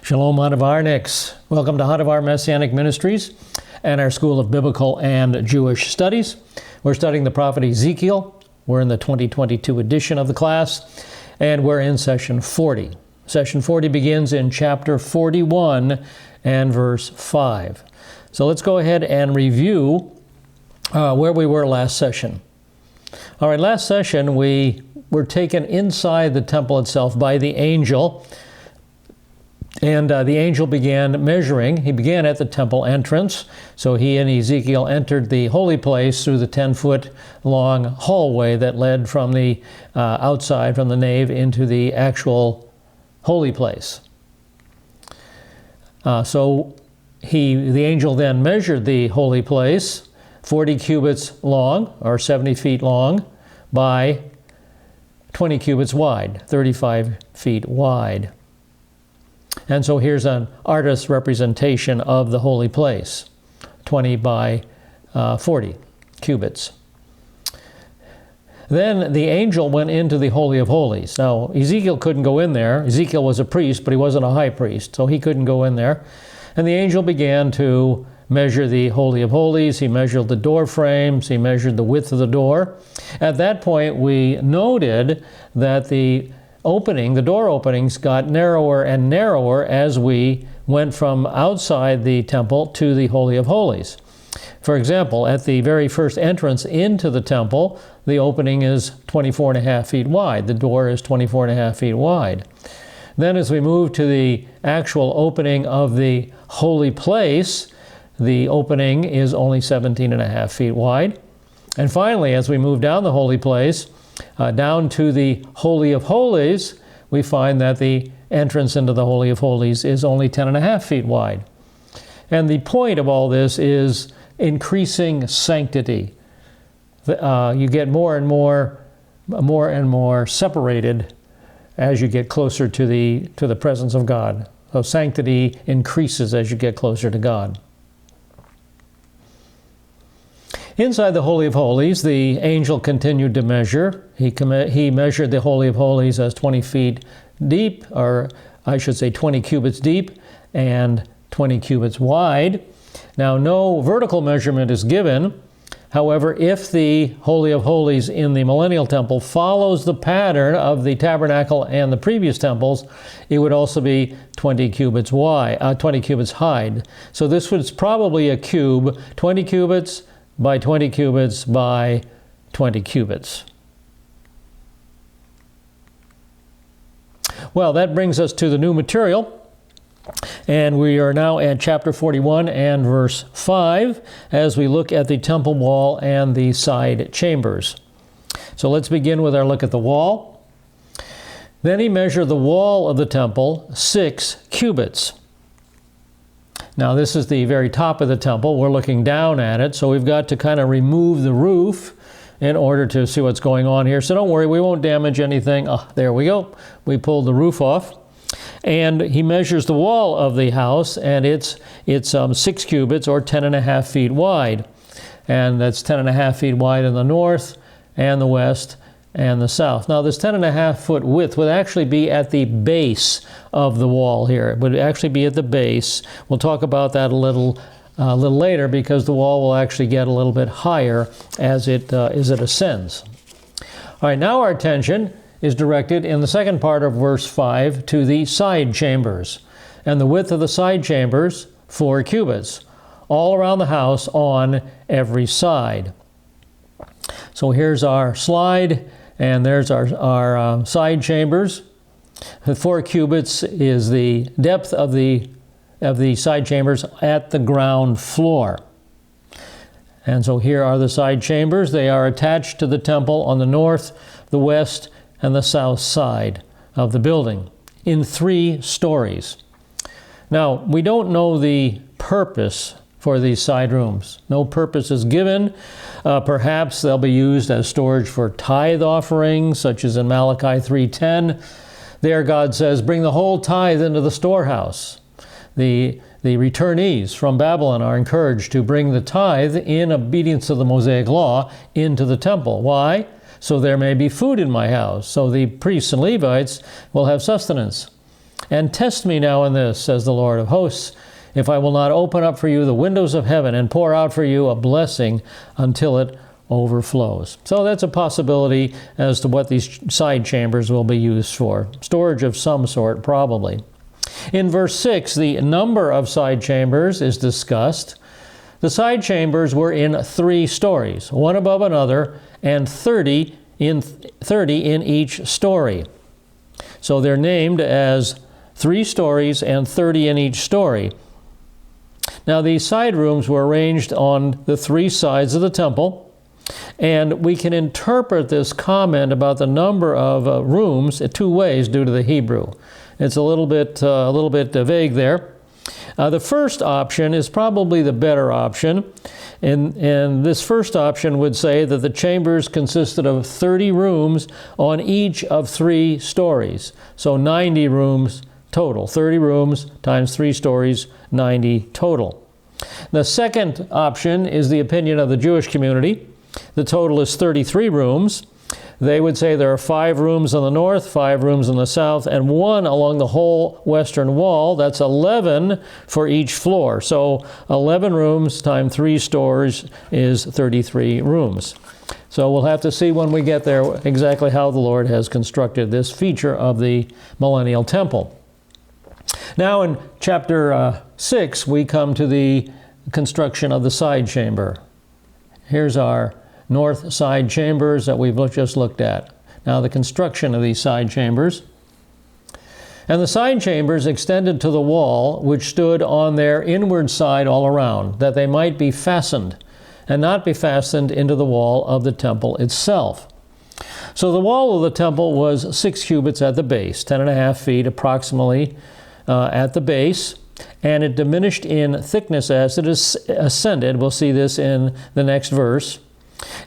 Shalom Hadavarniks. Welcome to Hadavar Messianic Ministries and our School of Biblical and Jewish Studies. We're studying the prophet Ezekiel. We're in the 2022 edition of the class, and we're in session 40. Session 40 begins in chapter 41 and verse 5. So let's go ahead and review where we were last session. All right, last session we were taken inside the temple itself by the angel. And the angel began measuring. He began at the temple entrance. So he and Ezekiel entered the holy place through the 10-foot long hallway that led from the outside, from the nave, into the actual holy place. So the angel then measured the holy place, 40 cubits long, or 70 feet long, by 20 cubits wide, 35 feet wide. And so here's an artist's representation of the holy place, 20 by 40 cubits. Then the angel went into the Holy of Holies. Now, Ezekiel couldn't go in there. Ezekiel was a priest, but he wasn't a high priest, so he couldn't go in there. And the angel began to measure the Holy of Holies. He measured the door frames. He measured the width of the door. At that point, we noted that the door openings got narrower and narrower as we went from outside the temple to the Holy of Holies. For example, at the very first entrance into the temple, the opening is 24.5 feet wide. The door is 24.5 feet wide. Then as we move to the actual opening of the holy place, the opening is only 17.5 feet wide. And finally, as we move down the holy place, down to the Holy of Holies, we find that the entrance into the Holy of Holies is only 10.5 feet wide. And the point of all this is increasing sanctity. You get more and more separated as you get closer to the presence of God. So sanctity increases as you get closer to God. Inside the Holy of Holies, the angel continued to measure. He measured the Holy of Holies as 20 feet deep, or I should say 20 cubits deep and 20 cubits wide. Now, no vertical measurement is given. However, if the Holy of Holies in the Millennial Temple follows the pattern of the tabernacle and the previous temples, it would also be 20 cubits wide, 20 cubits high. So this was probably a cube, 20 cubits by 20 cubits by 20 cubits. Well, that brings us to the new material, and we are now at chapter 41 and verse 5 as we look at the temple wall and the side chambers. So let's begin with our look at the wall. Then he measured the wall of the temple 6 cubits. Now this is the very top of the temple. We're looking down at it, so we've got to kind of remove the roof in order to see what's going on here. So don't worry, we won't damage anything. Oh, there we go. We pulled the roof off. And he measures the wall of the house, and it's 6 cubits or 10.5 feet wide. And that's 10.5 feet wide in the north and the west and the south. Now this 10.5 foot width would actually be at the base of the wall here. It would actually be at the base. We'll talk about that a little later, because the wall will actually get a little bit higher as it ascends. All right, now our attention is directed in the second part of verse 5 to the side chambers. And the width of the side chambers, 4 cubits, all around the house on every side. So here's our slide, and there's our side chambers. 4 cubits is the depth of the side chambers at the ground floor. And so here are the side chambers. They are attached to the temple on the north, the west, and the south side of the building in 3 stories. Now, we don't know the purpose for these side rooms. No purpose is given. Perhaps they'll be used as storage for tithe offerings, such as in Malachi 3:10. There God says, bring the whole tithe into the storehouse. The returnees from Babylon are encouraged to bring the tithe in obedience to the Mosaic law into the temple. Why? So there may be food in my house. So the priests and Levites will have sustenance. And test me now in this, says the Lord of hosts, if I will not open up for you the windows of heaven and pour out for you a blessing until it overflows. So that's a possibility as to what these side chambers will be used for. Storage of some sort, probably. In verse 6, the number of side chambers is discussed. The side chambers were in 3 stories, one above another, and 30 in each story. So they're named as 3 stories and 30 in each story. Now these side rooms were arranged on the 3 sides of the temple, and we can interpret this comment about the number of rooms 2 ways due to the Hebrew. It's a little bit vague there. The first option is probably the better option, and this first option would say that the chambers consisted of 30 rooms on each of 3 stories. So 90 rooms total. 30 rooms times 3 stories, 90 total. The second option is the opinion of the Jewish community. The total is 33 rooms. They would say there are 5 rooms on the north, 5 rooms on the south, and 1 along the whole western wall. That's 11 for each floor. So 11 rooms times 3 stories is 33 rooms. So we'll have to see when we get there exactly how the Lord has constructed this feature of the millennial temple. Now in chapter 6, we come to the construction of the side chamber. Here's our north side chambers that we've just looked at. Now the construction of these side chambers. And the side chambers extended to the wall, which stood on their inward side all around, that they might be fastened, and not be fastened into the wall of the temple itself. So the wall of the temple was 6 cubits at the base, 10.5 feet approximately at the base, and it diminished in thickness as it ascended. We'll see this in the next verse.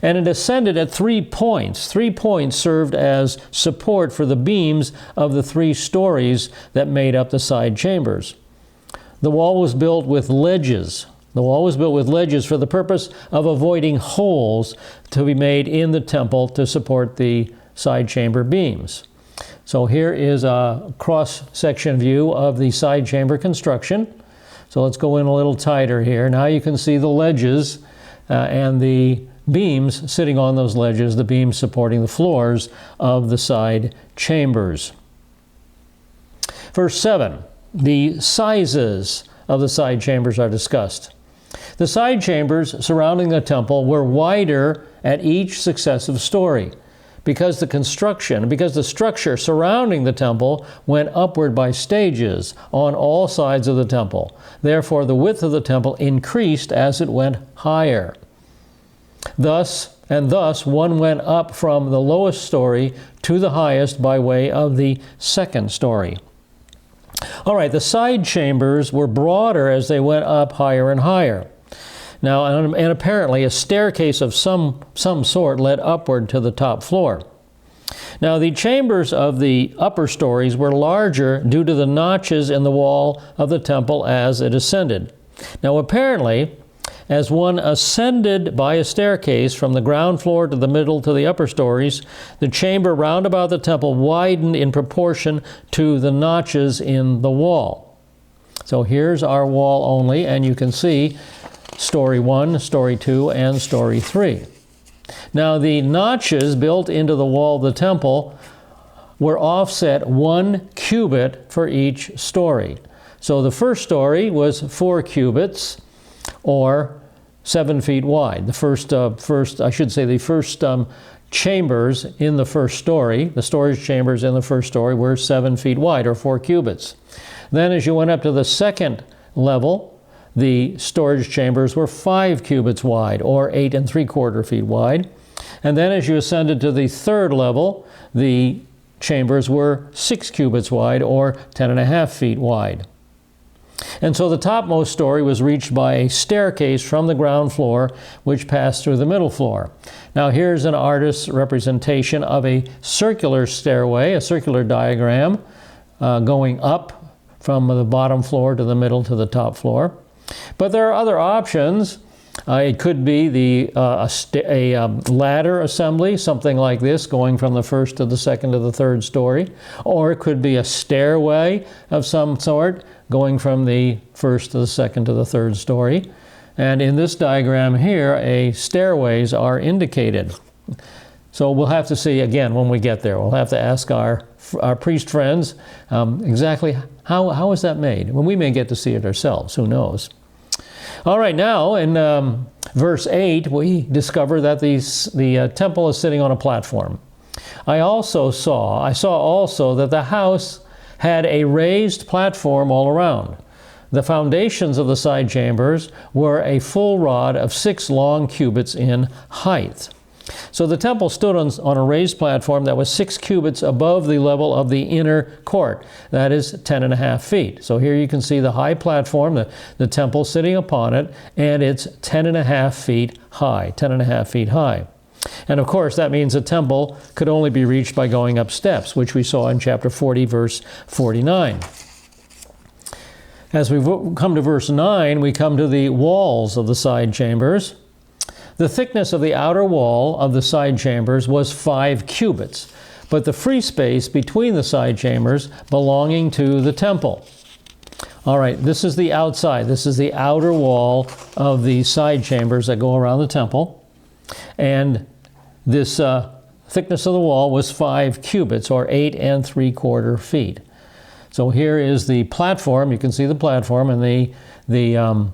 And it ascended at 3 points. 3 points served as support for the beams of the 3 stories that made up the side chambers. The wall was built with ledges. The wall was built with ledges for the purpose of avoiding holes to be made in the temple to support the side chamber beams. So here is a cross-section view of the side chamber construction. So let's go in a little tighter here. Now you can see the ledges and the beams sitting on those ledges, the beams supporting the floors of the side chambers. Verse 7, the sizes of the side chambers are discussed. The side chambers surrounding the temple were wider at each successive story because the structure surrounding the temple went upward by stages on all sides of the temple. Therefore, the width of the temple increased as it went higher. Thus one went up from the lowest story to the highest by way of the second story. All right, the side chambers were broader as they went up higher and higher. Now, and apparently a staircase of some sort led upward to the top floor. Now, the chambers of the upper stories were larger due to the notches in the wall of the temple as it ascended. Now, apparently, as one ascended by a staircase from the ground floor to the middle to the upper stories, the chamber round about the temple widened in proportion to the notches in the wall. So here's our wall only, and you can see story 1, story 2, and story 3. Now the notches built into the wall of the temple were offset 1 cubit for each story. So the first story was 4 cubits, or 7 feet wide. The first chambers in the first story, the storage chambers in the first story were 7 feet wide, or 4 cubits. Then as you went up to the second level, the storage chambers were 5 cubits wide, or 8 3/4 feet wide. And then as you ascended to the third level, the chambers were 6 cubits wide, or 10.5 feet wide. And so the topmost story was reached by a staircase from the ground floor, which passed through the middle floor. Now here's an artist's representation of a circular stairway, a circular diagram, going up from the bottom floor to the middle to the top floor. But there are other options. It could be a ladder assembly, something like this, going from the first to the second to the third story. Or it could be a stairway of some sort, going from the first to the second to the third story. And in this diagram here, stairways are indicated. So we'll have to see again when we get there. We'll have to ask our priest friends exactly how is that made? Well, we may get to see it ourselves. Who knows? All right, now in verse 8, we discover that the temple is sitting on a platform. I saw also that the house had a raised platform all around. The foundations of the side chambers were a full rod of 6 long cubits in height. So the temple stood on a raised platform that was 6 cubits above the level of the inner court. That is 10.5 feet. So here you can see the high platform, the temple sitting upon it, and it's 10.5 feet high, 10.5 feet high. And of course, that means the temple could only be reached by going up steps, which we saw in chapter 40, verse 49. As we come to verse 9, we come to the walls of the side chambers. The thickness of the outer wall of the side chambers was 5 cubits, but the free space between the side chambers belonging to the temple. All right, this is the outside. This is the outer wall of the side chambers that go around the temple. And this thickness of the wall was 5 cubits, or 8 3/4 feet. So here is the platform. You can see the platform and the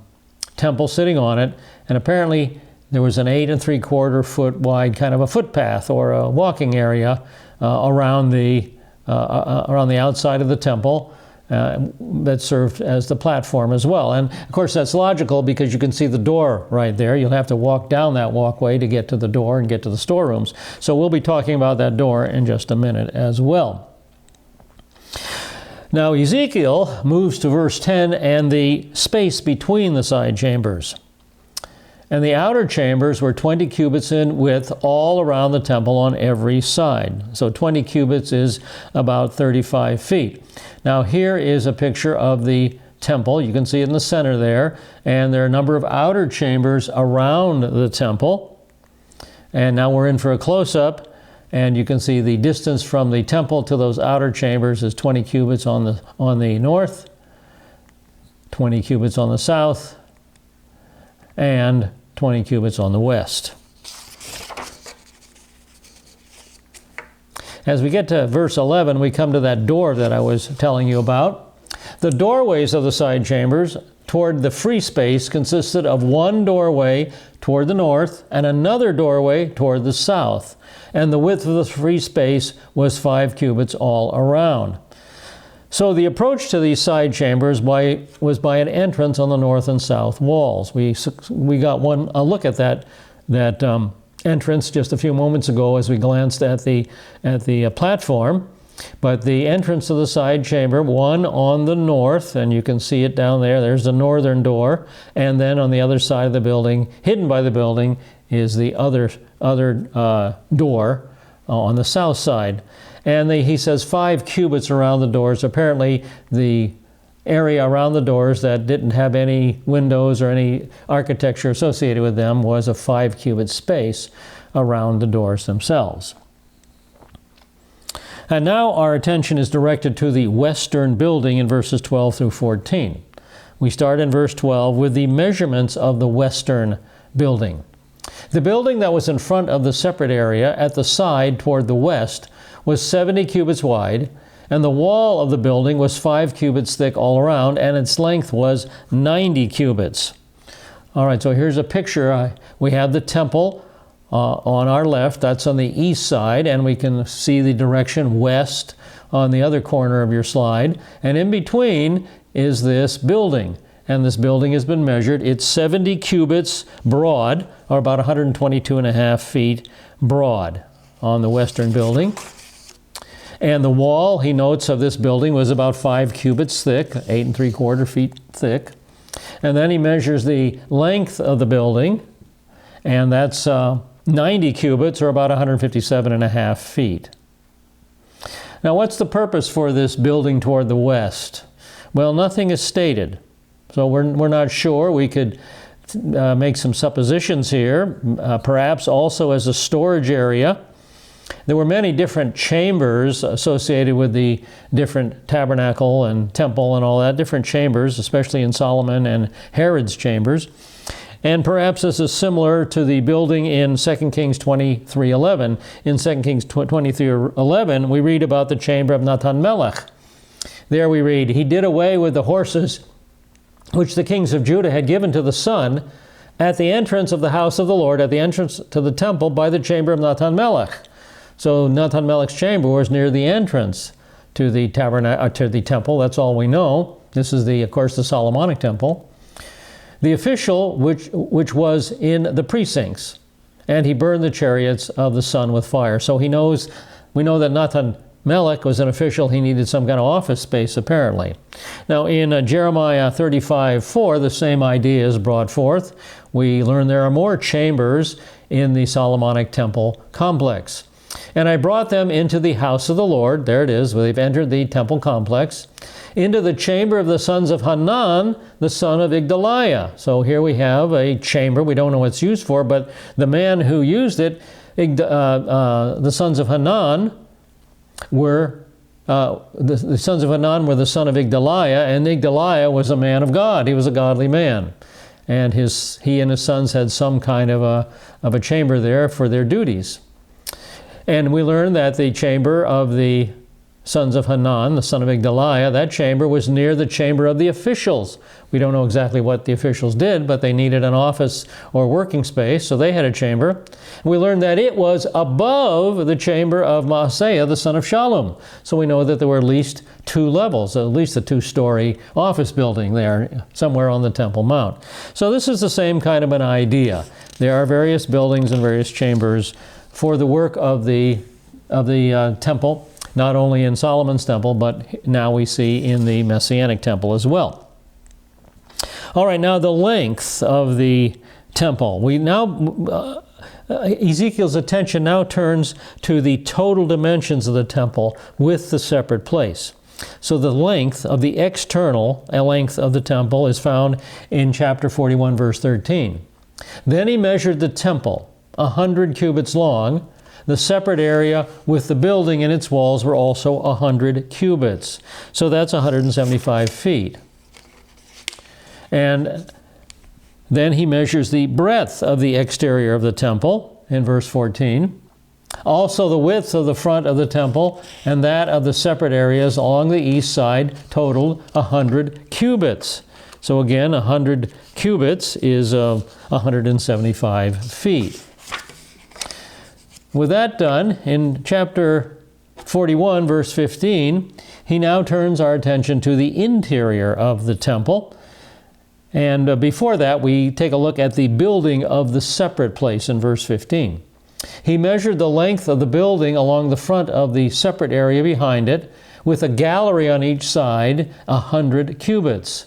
temple sitting on it. And apparently there was an 8 3/4 foot wide kind of a footpath or a walking area around the outside of the temple that served as the platform as well. And of course that's logical because you can see the door right there. You'll have to walk down that walkway to get to the door and get to the storerooms. So we'll be talking about that door in just a minute as well. Now Ezekiel moves to verse 10 and the space between the side chambers. And the outer chambers were 20 cubits in width all around the temple on every side. So 20 cubits is about 35 feet. Now here is a picture of the temple. You can see it in the center there. And there are a number of outer chambers around the temple. And now we're in for a close-up. And you can see the distance from the temple to those outer chambers is 20 cubits on the north, 20 cubits on the south, and 20 cubits on the west. As we get to verse 11, we come to that door that I was telling you about. The doorways of the side chambers toward the free space consisted of one doorway toward the north and another doorway toward the south. And the width of the free space was 5 cubits all around. So the approach to these side chambers was by an entrance on the north and south walls. We got a look at that entrance just a few moments ago as we glanced at the platform. But the entrance to the side chamber, one on the north, and you can see it down there. There's the northern door, and then on the other side of the building, hidden by the building, is the other door on the south side. And he says 5 cubits around the doors. Apparently, the area around the doors that didn't have any windows or any architecture associated with them was a 5 cubit space around the doors themselves. And now our attention is directed to the western building in verses 12 through 14. We start in verse 12 with the measurements of the western building. The building that was in front of the separate area at the side toward the west was 70 cubits wide, and the wall of the building was 5 cubits thick all around, and its length was 90 cubits. All right, so here's a picture. We have the temple on our left. That's on the east side, and we can see the direction west on the other corner of your slide. And in between is this building. And this building has been measured. It's 70 cubits broad, or about 122.5 feet broad on the western building. And the wall, he notes, of this building was about 5 cubits thick, 8 3/4 feet thick. And then he measures the length of the building, and that's 90 cubits, or about 157.5 feet. Now, what's the purpose for this building toward the west? Well, nothing is stated. So we're not sure. We could make some suppositions here, perhaps also as a storage area. There were many different chambers associated with the different tabernacle and temple and all that, different chambers, especially in Solomon and Herod's chambers. And perhaps this is similar to the building in 2 Kings 23:11. In 2 Kings 23:11, we read about the chamber of Nathan Melech. There we read, he did away with the horses which the kings of Judah had given to the sun at the entrance of the house of the Lord, at the entrance to the temple by the chamber of Nathan Melech. So Nathan Melech's chamber was near the entrance to the to the temple. That's all we know. This is of course, the Solomonic temple. The official which was in the precincts, and he burned the chariots of the sun with fire. So we know that Nathan Melech was an official. He needed some kind of office space, apparently. Now, in Jeremiah 35:4, the same idea is brought forth. We learn there are more chambers in the Solomonic temple complex. And I brought them into the house of the Lord. There it is. They've entered the temple complex. Into the chamber of the sons of Hanan, the son of Igdaliah. So here we have a chamber. We don't know what it's used for, but the man who used it, the sons of Hanan, were the sons of Hanan were the son of Igdaliah, and Igdaliah was a man of God. He was a godly man, and he and his sons had some kind of a chamber there for their duties. And we learn that the chamber of the sons of Hanan, the son of Igdaliah, that chamber was near the chamber of the officials. We don't know exactly what the officials did, but they needed an office or working space, so they had a chamber. We learned that it was above the chamber of Maaseiah, the son of Shallum. So we know that there were at least two levels, at least a two-story office building there, somewhere on the Temple Mount. So this is the same kind of an idea. There are various buildings and various chambers for the work of the temple, not only in Solomon's temple, but now we see in the Messianic temple as well. All right, now the length of the temple. Ezekiel's attention now turns to the total dimensions of the temple with the separate place. So the length of the external length of the temple is found in chapter 41, verse 13. Then he measured the temple 100 cubits long. The separate area with the building and its walls were also 100 cubits. So that's 175 feet. And then he measures the breadth of the exterior of the temple in verse 14. Also the width of the front of the temple and that of the separate areas along the east side totaled 100 cubits. So again, 100 cubits is 175 feet. With that done, in chapter 41, verse 15, he now turns our attention to the interior of the temple. And before that, we take a look at the building of the separate place in verse 15. He measured the length of the building along the front of the separate area behind it, with a gallery on each side, 100 cubits.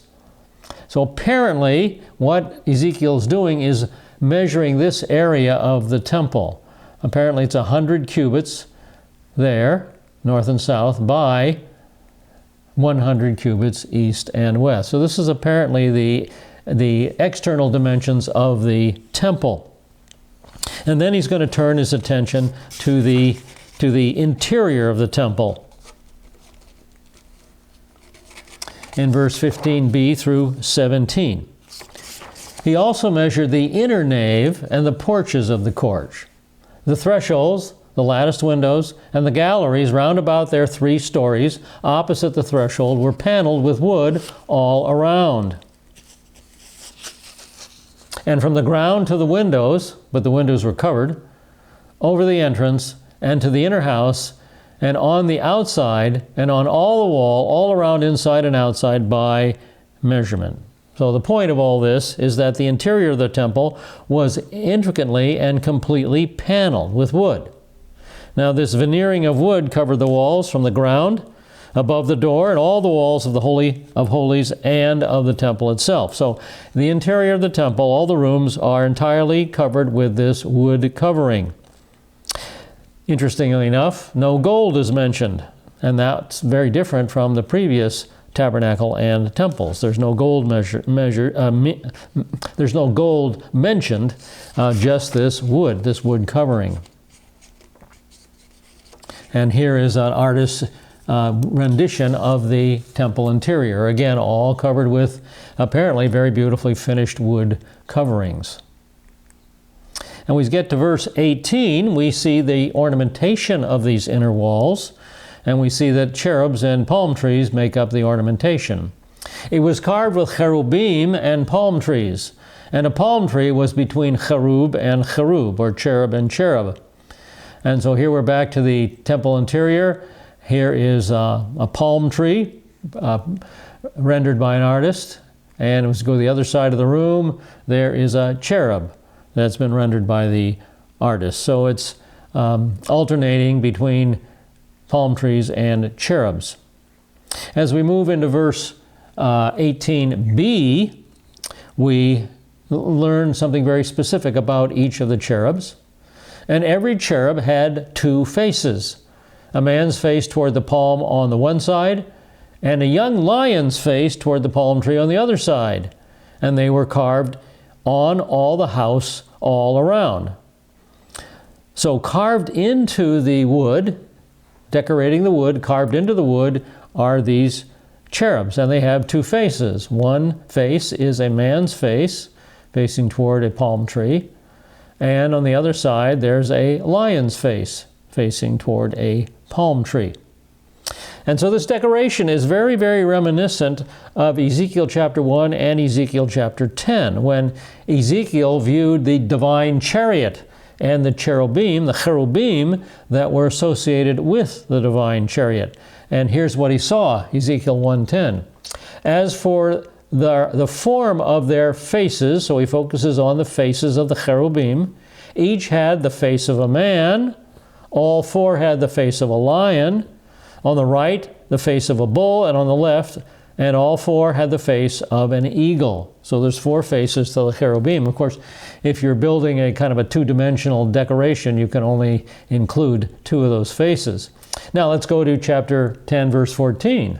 So apparently, what Ezekiel's doing is measuring this area of the temple. Apparently it's 100 cubits there, north and south, by 100 cubits east and west. So this is apparently the external dimensions of the temple. And then he's going to turn his attention to the interior of the temple. In verse 15b through 17. He also measured the inner nave and the porches of the court. The thresholds, the latticed windows, and the galleries round about their 3 stories opposite the threshold were paneled with wood all around. And from the ground to the windows, but the windows were covered, over the entrance and to the inner house, and on the outside, and on all the wall, all around inside and outside by measurement. So the point of all this is that the interior of the temple was intricately and completely paneled with wood. Now this veneering of wood covered the walls from the ground, above the door, and all the walls of the Holy of Holies and of the temple itself. So the interior of the temple, all the rooms are entirely covered with this wood covering. Interestingly enough, no gold is mentioned, and that's very different from the previous tabernacle and temples. There's no gold there's no gold mentioned, just this wood covering. And here is an artist's rendition of the temple interior. Again, all covered with apparently very beautifully finished wood coverings. And we get to verse 18, we see the ornamentation of these inner walls, and we see that cherubs and palm trees make up the ornamentation. It was carved with cherubim and palm trees, and a palm tree was between cherub and cherub, or cherub and cherub. And so here we're back to the temple interior. Here is a palm tree rendered by an artist. And as we go to the other side of the room, there is a cherub that's been rendered by the artist. So it's alternating between palm trees and cherubs. As we move into verse 18b, we learn something very specific about each of the cherubs. And every cherub had two faces, a man's face toward the palm on the one side, and a young lion's face toward the palm tree on the other side. And they were carved on all the house all around. So carved into the wood, decorating the wood, carved into the wood, are these cherubs. And they have two faces. One face is a man's face facing toward a palm tree. And on the other side, there's a lion's face facing toward a palm tree. And so this decoration is very, very reminiscent of Ezekiel chapter 1 and Ezekiel chapter 10, when Ezekiel viewed the divine chariot and the cherubim that were associated with the divine chariot. And here's what he saw, Ezekiel 1:10. As for the form of their faces, so he focuses on the faces of the cherubim, each had the face of a man, all four had the face of a lion, on the right the face of a bull, and on the left, and all four had the face of an eagle. So there's four faces to the cherubim. Of course, if you're building a kind of a two-dimensional decoration, you can only include two of those faces. Now let's go to chapter 10, verse 14.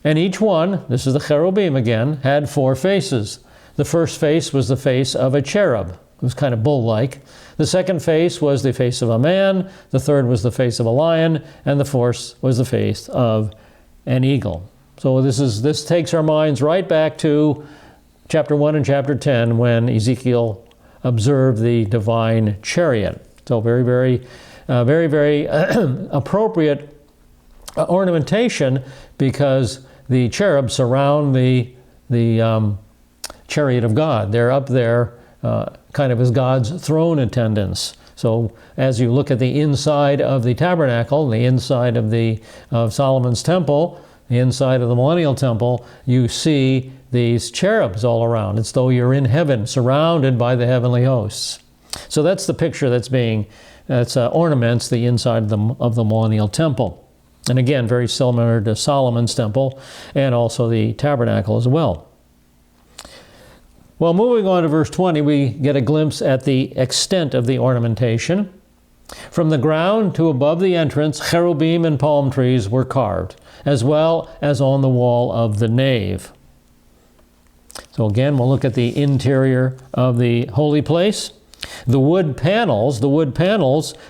And each one, this is the cherubim again, had four faces. The first face was the face of a cherub. It was kind of bull-like. The second face was the face of a man. The third was the face of a lion. And the fourth was the face of an eagle. So this takes our minds right back to chapter 1 and chapter 10 when Ezekiel observed the divine chariot. So very, very appropriate ornamentation, because the cherubs surround the chariot of God. They're up there kind of as God's throne attendants. So as you look at the inside of the tabernacle, the inside of Solomon's temple, the inside of the millennial temple, you see these cherubs all around. It's though you're in heaven, surrounded by the heavenly hosts. So that's the picture that ornaments the inside of the millennial temple. And again, very similar to Solomon's temple and also the tabernacle as well. Well, moving on to verse 20, we get a glimpse at the extent of the ornamentation. From the ground to above the entrance, cherubim and palm trees were carved, as well as on the wall of the nave. So again, we'll look at the interior of the holy place. The wood panels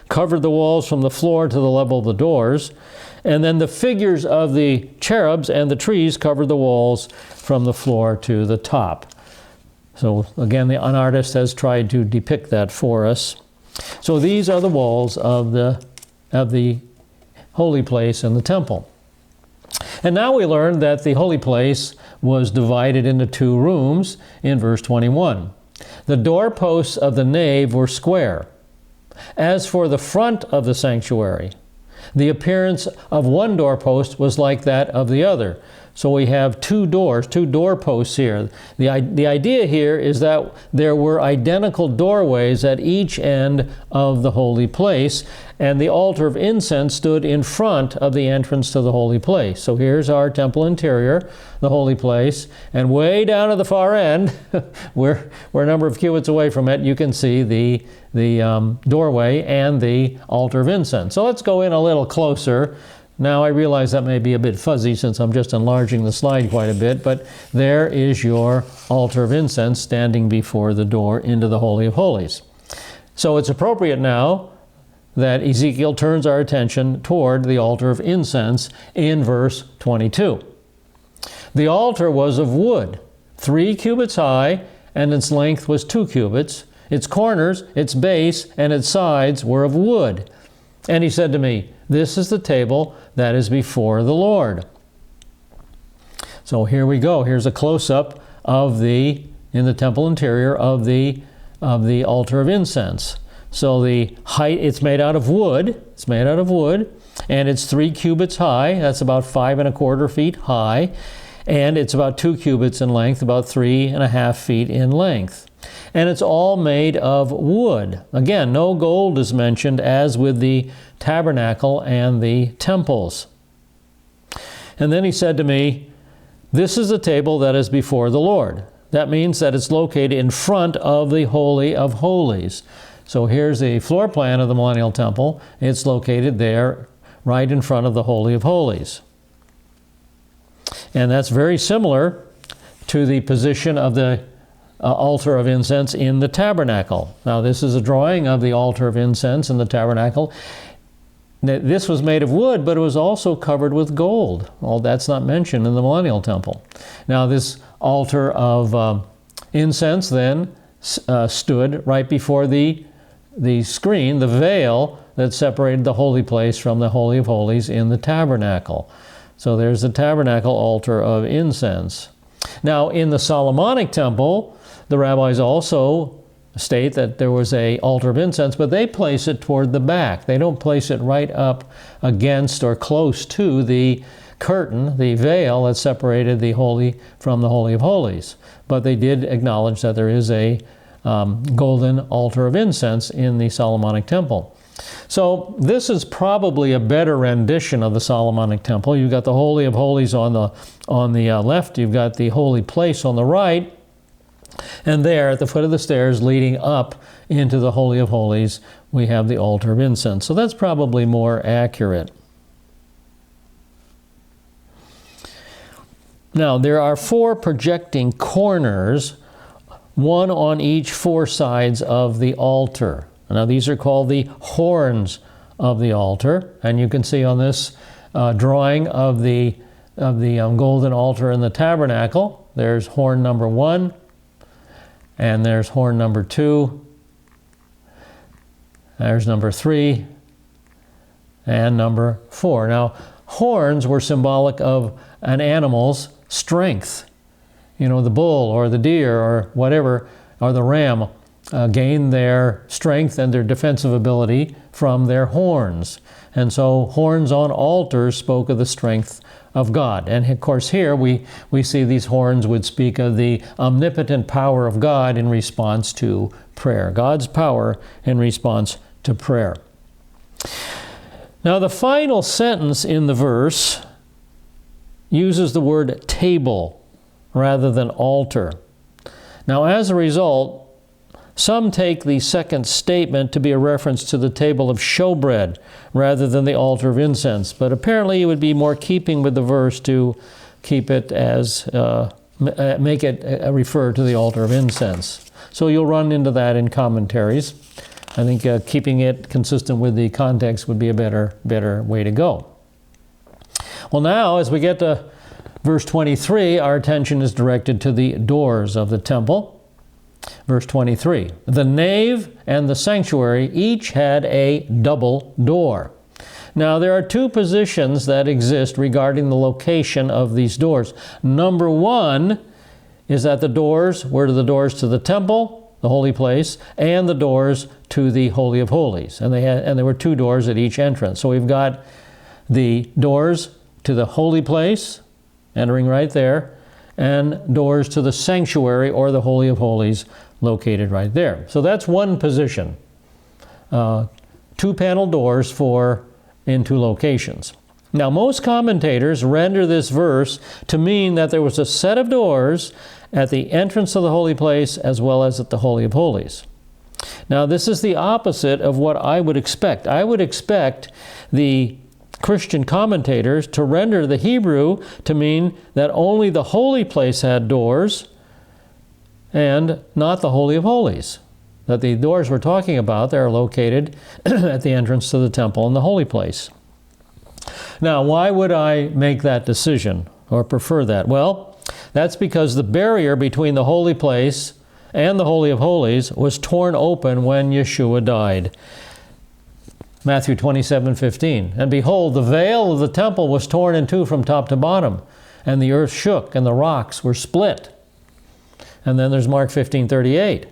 covered the walls from the floor to the level of the doors, and then the figures of the cherubs and the trees covered the walls from the floor to the top. So again, an artist has tried to depict that for us. So these are the walls of the holy place and the temple. And now we learn that the holy place was divided into two rooms in verse 21. The doorposts of the nave were square. As for the front of the sanctuary, the appearance of one doorpost was like that of the other. So we have two doorposts here. The idea here is that there were identical doorways at each end of the holy place, and the altar of incense stood in front of the entrance to the holy place. So here's our temple interior, the holy place, and way down at the far end, we're a number of cubits away from it, you can see the doorway and the altar of incense. So let's go in a little closer Now I realize that may be a bit fuzzy since I'm just enlarging the slide quite a bit, but there is your altar of incense standing before the door into the Holy of Holies. So it's appropriate now that Ezekiel turns our attention toward the altar of incense in verse 22. The altar was of wood, 3 cubits high, and its length was 2 cubits. Its corners, its base, and its sides were of wood. And he said to me, "This is the table that is before the Lord." So here we go. Here's a close-up of in the temple interior of the altar of incense. So the height, it's made out of wood. It's made out of wood, and it's 3 cubits high. That's about 5¼ feet high, and it's about 2 cubits in length, about 3½ feet in length. And it's all made of wood. Again, no gold is mentioned, as with the tabernacle and the temples. And then he said to me, "This is the table that is before the Lord." That means that it's located in front of the Holy of Holies. So here's the floor plan of the Millennial Temple. It's located there, right in front of the Holy of Holies. And that's very similar to the position of the altar of incense in the tabernacle. Now, this is a drawing of the altar of incense in the tabernacle. This was made of wood, but it was also covered with gold. Well, that's not mentioned in the Millennial Temple. Now, this altar of incense then stood right before the screen, the veil that separated the holy place from the Holy of Holies in the tabernacle. So there's the tabernacle altar of incense. Now, in the Solomonic Temple, the rabbis also state that there was an altar of incense, but they place it toward the back. They don't place it right up against or close to the curtain, the veil that separated the holy from the Holy of Holies. But they did acknowledge that there is a golden altar of incense in the Solomonic Temple. So this is probably a better rendition of the Solomonic Temple. You've got the Holy of Holies on the left. You've got the holy place on the right. And there, at the foot of the stairs leading up into the Holy of Holies, we have the altar of incense. So that's probably more accurate. Now, there are 4 projecting corners, one on each 4 sides of the altar. Now, these are called the horns of the altar. And you can see on this drawing of the golden altar in the tabernacle, there's horn number 1. And there's horn number 2, there's number 3, and number 4. Now, horns were symbolic of an animal's strength. You know, the bull or the deer or whatever, or the ram, gain their strength and their defensive ability from their horns. And so horns on altars spoke of the strength of God. And of course here we see these horns would speak of the omnipotent power of God in response to prayer. God's power in response to prayer. Now the final sentence in the verse uses the word table rather than altar. Now as a result, some take the second statement to be a reference to the table of showbread rather than the altar of incense. But apparently it would be more keeping with the verse to keep it as, make it refer to the altar of incense. So you'll run into that in commentaries. I think keeping it consistent with the context would be a better way to go. Well, now as we get to verse 23, our attention is directed to the doors of the temple. Verse 23, the nave and the sanctuary each had a double door. Now there are 2 positions that exist regarding the location of these doors. Number 1 is that the doors were the doors to the temple, the holy place, and the doors to the Holy of Holies. And there were 2 doors at each entrance. So we've got the doors to the holy place, entering right there, and doors to the sanctuary or the Holy of Holies located right there. So that's one position. 2 panel doors in 2 locations. Now most commentators render this verse to mean that there was a set of doors at the entrance of the holy place as well as at the Holy of Holies. Now this is the opposite of what I would expect. I would expect the Christian commentators to render the Hebrew to mean that only the holy place had doors and not the Holy of Holies. That the doors we're talking about, they're located at the entrance to the temple and the holy place. Now, why would I make that decision or prefer that? Well, that's because the barrier between the holy place and the Holy of Holies was torn open when Yeshua died. Matthew 27:15. And behold, the veil of the temple was torn in two from top to bottom, and the earth shook, and the rocks were split. And then there's Mark 15:38.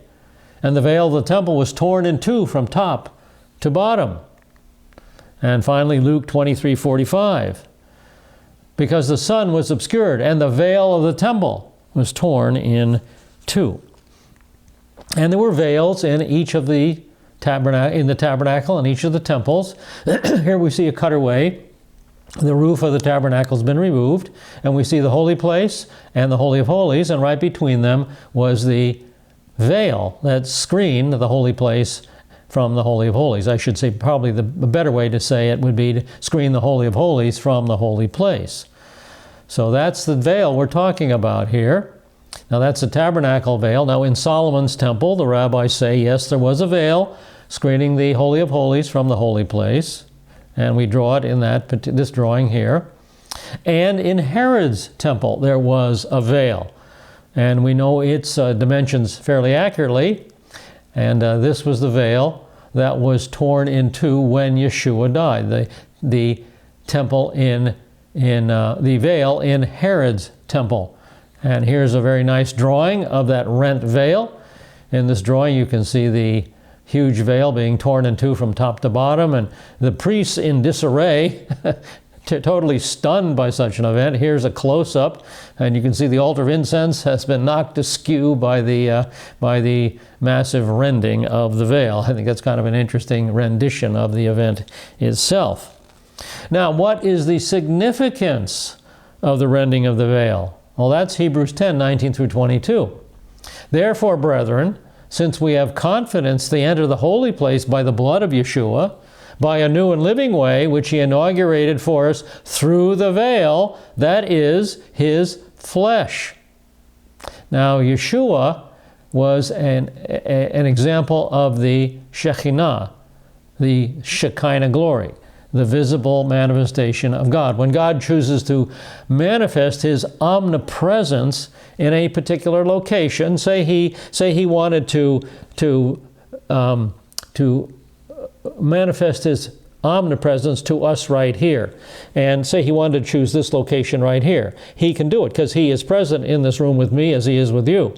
And the veil of the temple was torn in two from top to bottom. And finally, Luke 23:45. Because the sun was obscured, and the veil of the temple was torn in two. And there were veils in each of the tabernacle and each of the temples. Here we see a cutaway. The roof of the tabernacle has been removed, and we see the holy place and the Holy of Holies, and right between them was the veil that screened the holy place from the Holy of Holies. I should say probably the better way to say it would be to screen the Holy of Holies from the holy place. So that's the veil we're talking about here. Now that's the tabernacle veil. Now in Solomon's temple, the rabbis say, yes, there was a veil screening the Holy of Holies from the holy place. And we draw it in this drawing here. And in Herod's temple, there was a veil. And we know its dimensions fairly accurately. And this was the veil that was torn in two when Yeshua died. The temple the veil in Herod's temple. And here's a very nice drawing of that rent veil. In this drawing, you can see the huge veil being torn in two from top to bottom, and the priests in disarray, totally stunned by such an event. Here's a close-up, and you can see the altar of incense has been knocked askew by the massive rending of the veil. I think that's kind of an interesting rendition of the event itself. Now, what is the significance of the rending of the veil? Well, that's Hebrews 10:19 through 22. Therefore, brethren, since we have confidence to enter the holy place by the blood of Yeshua, by a new and living way, which he inaugurated for us through the veil, that is his flesh. Now, Yeshua was an example of the Shekinah, the Shekinah glory, the visible manifestation of God. When God chooses to manifest his omnipresence in a particular location, say he wanted to manifest his omnipresence to us right here, and say he wanted to choose this location right here, he can do it because he is present in this room with me as he is with you.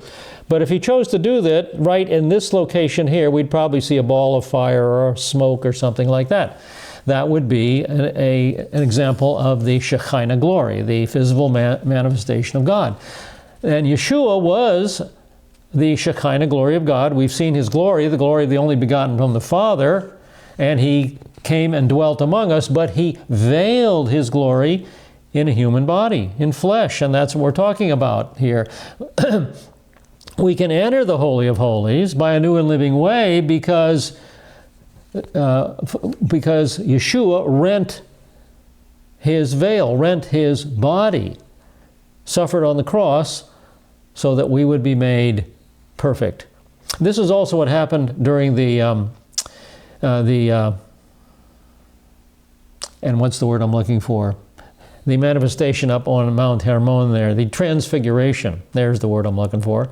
But if he chose to do that right in this location here, we'd probably see a ball of fire or smoke or something like that. That would be an example of the Shekinah glory, the visible manifestation of God. And Yeshua was the Shekinah glory of God. We've seen his glory, the glory of the only begotten from the Father, and he came and dwelt among us, but he veiled his glory in a human body, in flesh, and that's what we're talking about here. We can enter the Holy of Holies by a new and living way because Yeshua rent his veil, rent his body, suffered on the cross so that we would be made perfect. This is also what happened during and what's the word I'm looking for? The manifestation up on Mount Hermon there, the transfiguration. There's the word I'm looking for.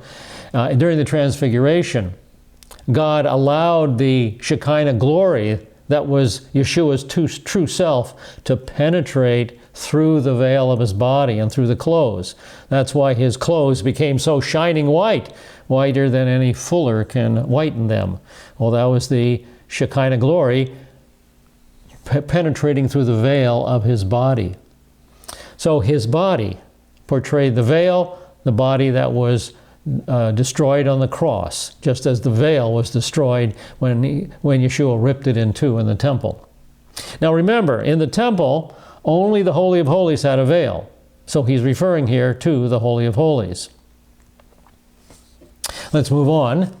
During the transfiguration, God allowed the Shekinah glory that was Yeshua's true self to penetrate through the veil of his body and through the clothes. That's why his clothes became so shining white, whiter than any fuller can whiten them. Well, that was the Shekinah glory penetrating through the veil of his body. So his body portrayed the veil, the body that was destroyed on the cross, just as the veil was destroyed when Yeshua ripped it in two in the temple. Now remember, in the temple, only the Holy of Holies had a veil. So he's referring here to the Holy of Holies. Let's move on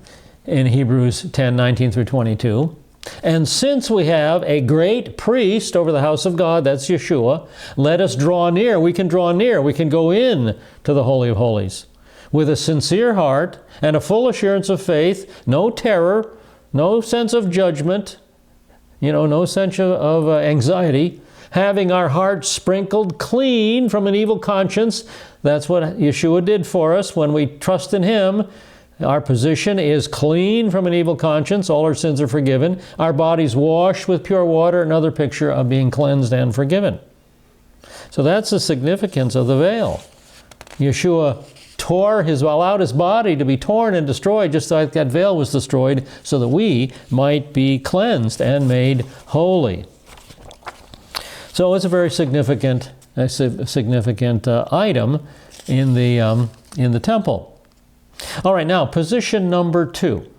in Hebrews 10:19 through 22. And since we have a great priest over the house of God, that's Yeshua, let us draw near. We can draw near. We can go in to the Holy of Holies with a sincere heart and a full assurance of faith, no terror, no sense of judgment, no sense of anxiety, having our hearts sprinkled clean from an evil conscience. That's what Yeshua did for us when we trust in Him. Our position is clean from an evil conscience. All our sins are forgiven. Our bodies washed with pure water, another picture of being cleansed and forgiven. So that's the significance of the veil. Yeshua allowed His body to be torn and destroyed, just like that veil was destroyed, so that we might be cleansed and made holy. So it's a very significant item in the temple. All right, now position number two.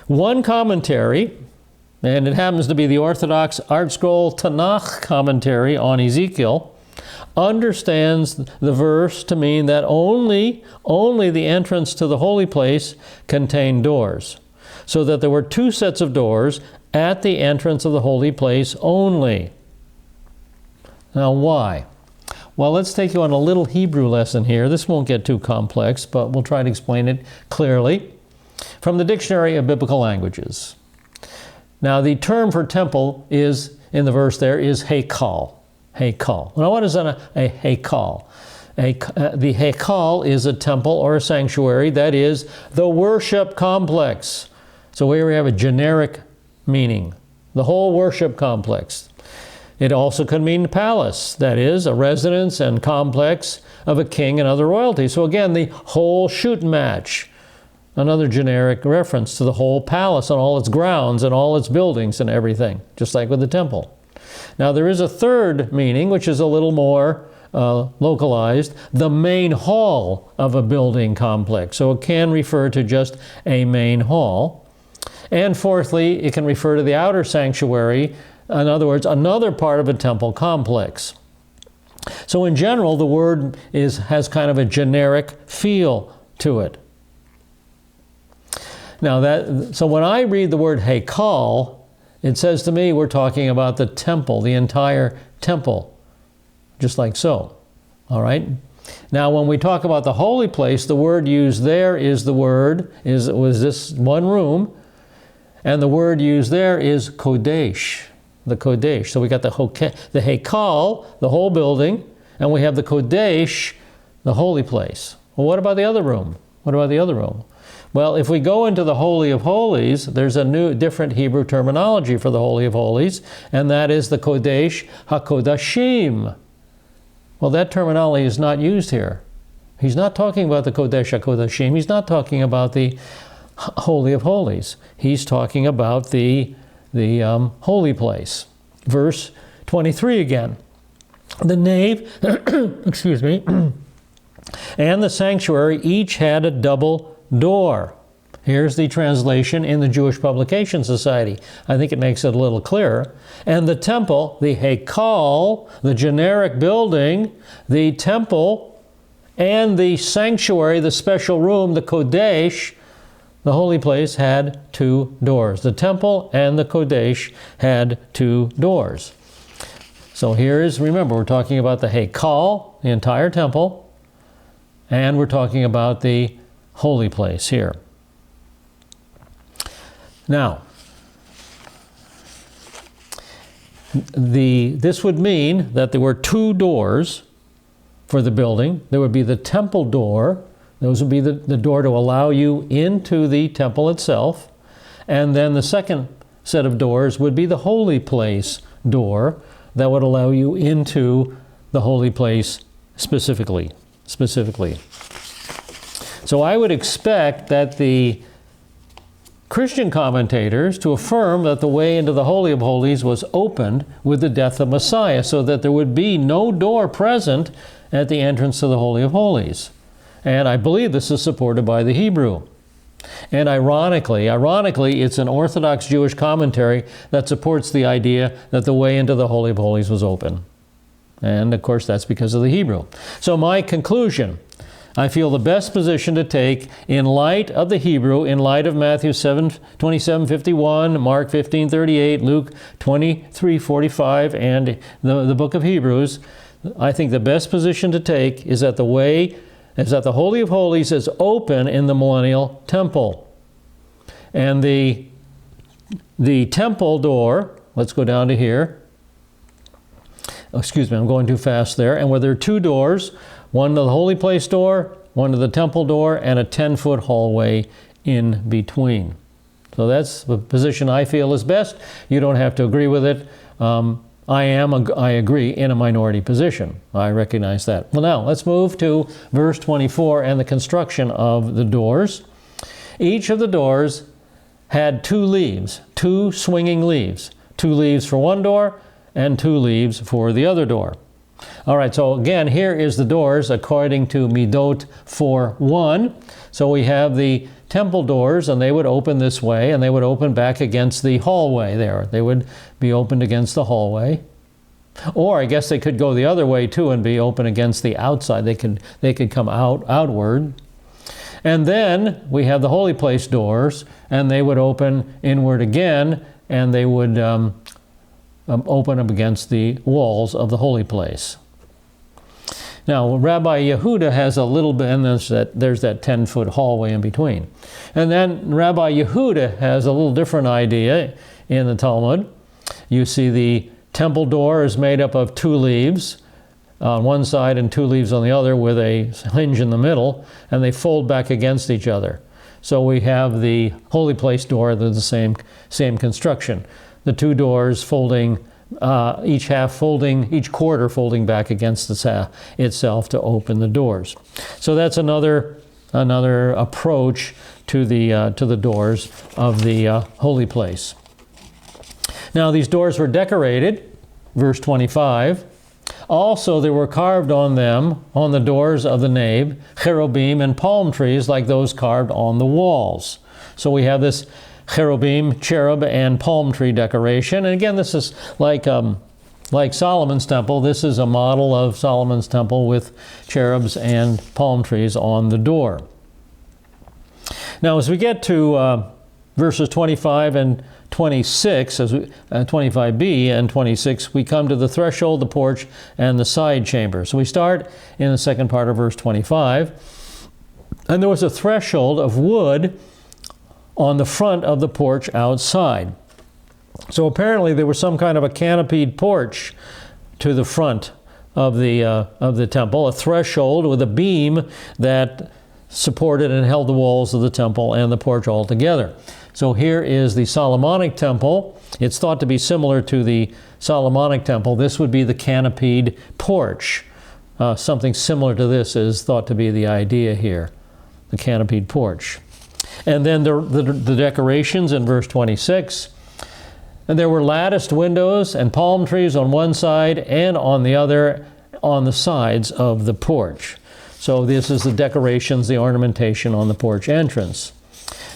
One commentary, and it happens to be the Orthodox Art Scroll Tanakh commentary on Ezekiel, understands the verse to mean that only the entrance to the holy place contained doors, so that there were two sets of doors at the entrance of the holy place only. Now, why? Well, let's take you on a little Hebrew lesson here. This won't get too complex, but we'll try to explain it clearly from the Dictionary of Biblical Languages. Now, the term for temple is, in the verse there, is Hekal. Hekal. Now, what is a Hekal? The Hekal is a temple or a sanctuary, that is, the worship complex. So here we have a generic meaning, the whole worship complex. It also could mean palace, that is, a residence and complex of a king and other royalty. So again, the whole shoot match, another generic reference to the whole palace and all its grounds and all its buildings and everything, just like with the temple. Now there is a third meaning, which is a little more localized, the main hall of a building complex. So it can refer to just a main hall. And fourthly, it can refer to the outer sanctuary, in other words, another part of a temple complex. So in general, the word has kind of a generic feel to it. Now so when I read the word Hekal, it says to me we're talking about the temple, the entire temple, just like so. All right? Now when we talk about the holy place, the word used there was this one room, and the word used there is Kodesh. The Kodesh. So we got the Hekal, the whole building, and we have the Kodesh, the holy place. Well, what about the other room? Well, if we go into the Holy of Holies, there's a different Hebrew terminology for the Holy of Holies, and that is the Kodesh HaKodashim. Well, that terminology is not used here. He's not talking about the Kodesh HaKodashim. He's not talking about the Holy of Holies. He's talking about the holy place. Verse 23 again. The nave, excuse me, and the sanctuary each had a double door. Here's the translation in the Jewish Publication Society. I think it makes it a little clearer. And the temple, the Hekal, the generic building, the temple, and the sanctuary, the special room, the Kodesh, the holy place, had two doors. The temple and the Kodesh had two doors. So remember, we're talking about the Hekal, the entire temple, and we're talking about the holy place here. Now, this would mean that there were two doors for the building. There would be the temple door. Those would be the door to allow you into the temple itself. And then the second set of doors would be the holy place door that would allow you into the holy place specifically. So I would expect that the Christian commentators to affirm that the way into the Holy of Holies was opened with the death of Messiah, so that there would be no door present at the entrance to the Holy of Holies. And I believe this is supported by the Hebrew. And ironically, it's an Orthodox Jewish commentary that supports the idea that the way into the Holy of Holies was open. And of course, that's because of the Hebrew. So my conclusion, I feel the best position to take in light of the Hebrew, in light of Matthew 27:51, Mark 15:38, Luke 23:45, and the book of Hebrews. I think the best position to take is that the Holy of Holies is open in the millennial temple. And the temple door, let's go down to here. Excuse me, I'm going too fast there. And where there are two doors, one to the holy place door, one to the temple door, and a 10-foot hallway in between. So that's the position I feel is best. You don't have to agree with it. I agree, in a minority position. I recognize that. Well, now let's move to verse 24 and the construction of the doors. Each of the doors had two leaves, two swinging leaves. Two leaves for one door and two leaves for the other door. All right, so again, here is the doors according to Midot 4:1. So we have the temple doors, and they would open this way, and they would open back against the hallway there. They would be opened against the hallway. Or I guess they could go the other way too and be open against the outside. They could come outward. And then we have the holy place doors, and they would open inward again, and they would open up against the walls of the holy place. Now, Rabbi Yehuda has a little bit, and there's that 10-foot hallway in between. And then Rabbi Yehuda has a little different idea in the Talmud. You see the temple door is made up of two leaves on one side and two leaves on the other with a hinge in the middle, and they fold back against each other. So we have the holy place door, they're the same construction. The two doors folding, each quarter folding back against itself to open the doors. So that's another approach to the doors of the holy place. Now these doors were decorated, verse 25. Also there were carved on them, on the doors of the nave, cherubim and palm trees like those carved on the walls. So we have this cherubim, cherub, and palm tree decoration. And again, this is like Solomon's temple. This is a model of Solomon's temple with cherubs and palm trees on the door. Now, as we get to verses 25 and 26, 25b and 26, we come to the threshold, the porch, and the side chamber. So we start in the second part of verse 25. And there was a threshold of wood on the front of the porch outside. So apparently there was some kind of a canopied porch to the front of the temple, a threshold with a beam that supported and held the walls of the temple and the porch all together. So here is the Solomonic temple. It's thought to be similar to the Solomonic temple. This would be the canopied porch. Something similar to this is thought to be the idea here, the canopied porch. And then the decorations in verse 26. And there were latticed windows and palm trees on one side and on the other on the sides of the porch. So this is the decorations, the ornamentation on the porch entrance.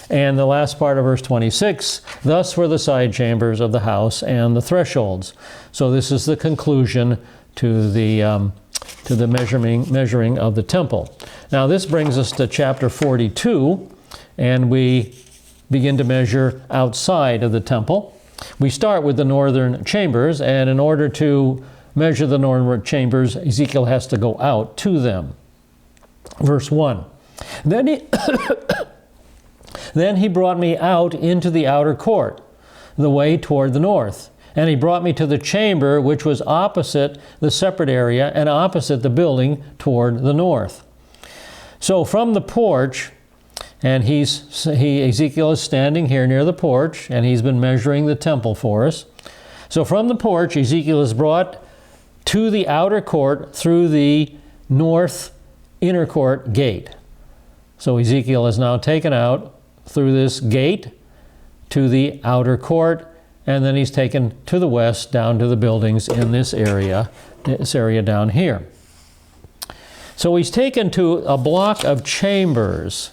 And the last part of verse 26, thus were the side chambers of the house and the thresholds. So this is the conclusion to the measuring of the temple. Now this brings us to chapter 42, and we begin to measure outside of the temple. We start with the northern chambers, and in order to measure the northern chambers, Ezekiel has to go out to them. Verse 1, Then he brought me out into the outer court, the way toward the north. And he brought me to the chamber which was opposite the separate area and opposite the building toward the north. So from the porch, and Ezekiel is standing here near the porch, and he's been measuring the temple for us. So from the porch, Ezekiel is brought to the outer court through the north inner court gate. So Ezekiel is now taken out through this gate to the outer court, and then he's taken to the west down to the buildings in this area down here. So he's taken to a block of chambers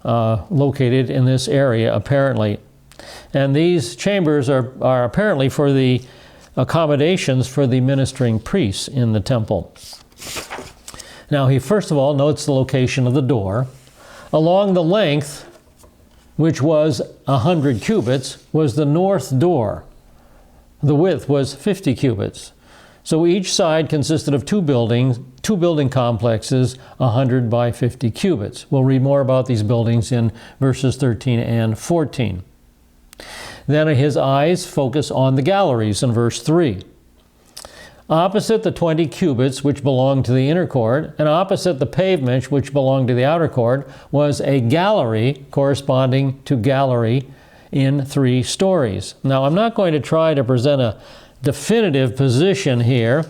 located in this area, apparently. And these chambers are apparently for the accommodations for the ministering priests in the temple. Now he first of all notes the location of the door. Along the length, which was 100 cubits, was the north door. The width was 50 cubits. So each side consisted of two building complexes, 100 by 50 cubits. We'll read more about these buildings in verses 13 and 14. Then his eyes focus on the galleries in verse 3. Opposite the 20 cubits which belonged to the inner court, and opposite the pavement which belonged to the outer court, was a gallery corresponding to gallery in 3 stories. Now, I'm not going to try to present a definitive position here,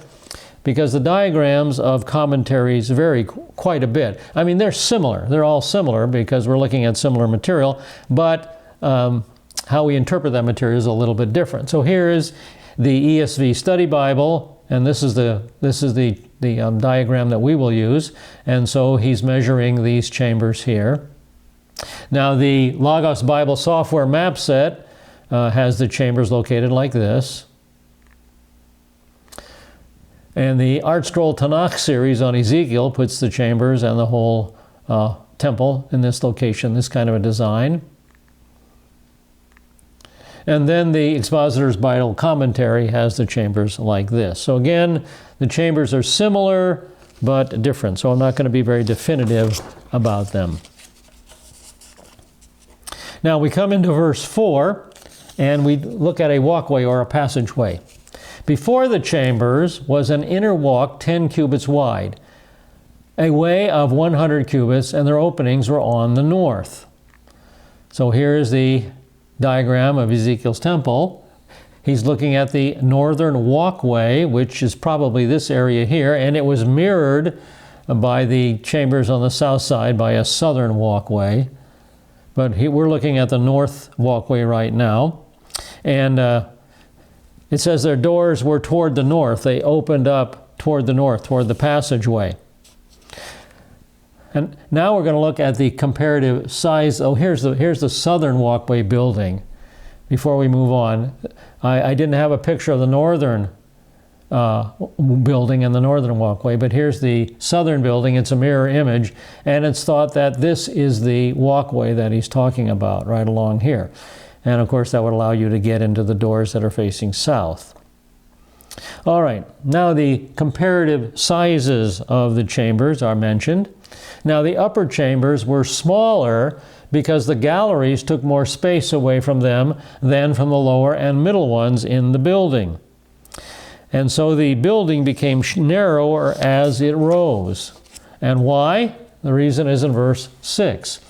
because the diagrams of commentaries vary quite a bit. I mean, they're similar. They're all similar because we're looking at similar material, but how we interpret that material is a little bit different. So here is the ESV Study Bible, and this is the diagram that we will use. And so he's measuring these chambers here. Now the Logos Bible software map set has the chambers located like this. And the Art Scroll Tanakh series on Ezekiel puts the chambers and the whole temple in this location, this kind of a design. And then the Expositor's Bible commentary has the chambers like this. So again, the chambers are similar but different. So I'm not going to be very definitive about them. Now we come into verse 4 and we look at a walkway or a passageway. Before the chambers was an inner walk 10 cubits wide, a way of 100 cubits, and their openings were on the north. So here is the diagram of Ezekiel's temple. He's looking at the northern walkway, which is probably this area here, and it was mirrored by the chambers on the south side by a southern walkway. But we're looking at the north walkway right now. And it says their doors were toward the north. They opened up toward the north, toward the passageway. And now we're going to look at the comparative size. Oh, here's the southern walkway building. Before we move on, I didn't have a picture of the northern building and the northern walkway, but here's the southern building. It's a mirror image, and it's thought that this is the walkway that he's talking about right along here. And of course, that would allow you to get into the doors that are facing south. All right, now the comparative sizes of the chambers are mentioned. Now the upper chambers were smaller because the galleries took more space away from them than from the lower and middle ones in the building. And so the building became narrower as it rose. And why? The reason is in verse 6.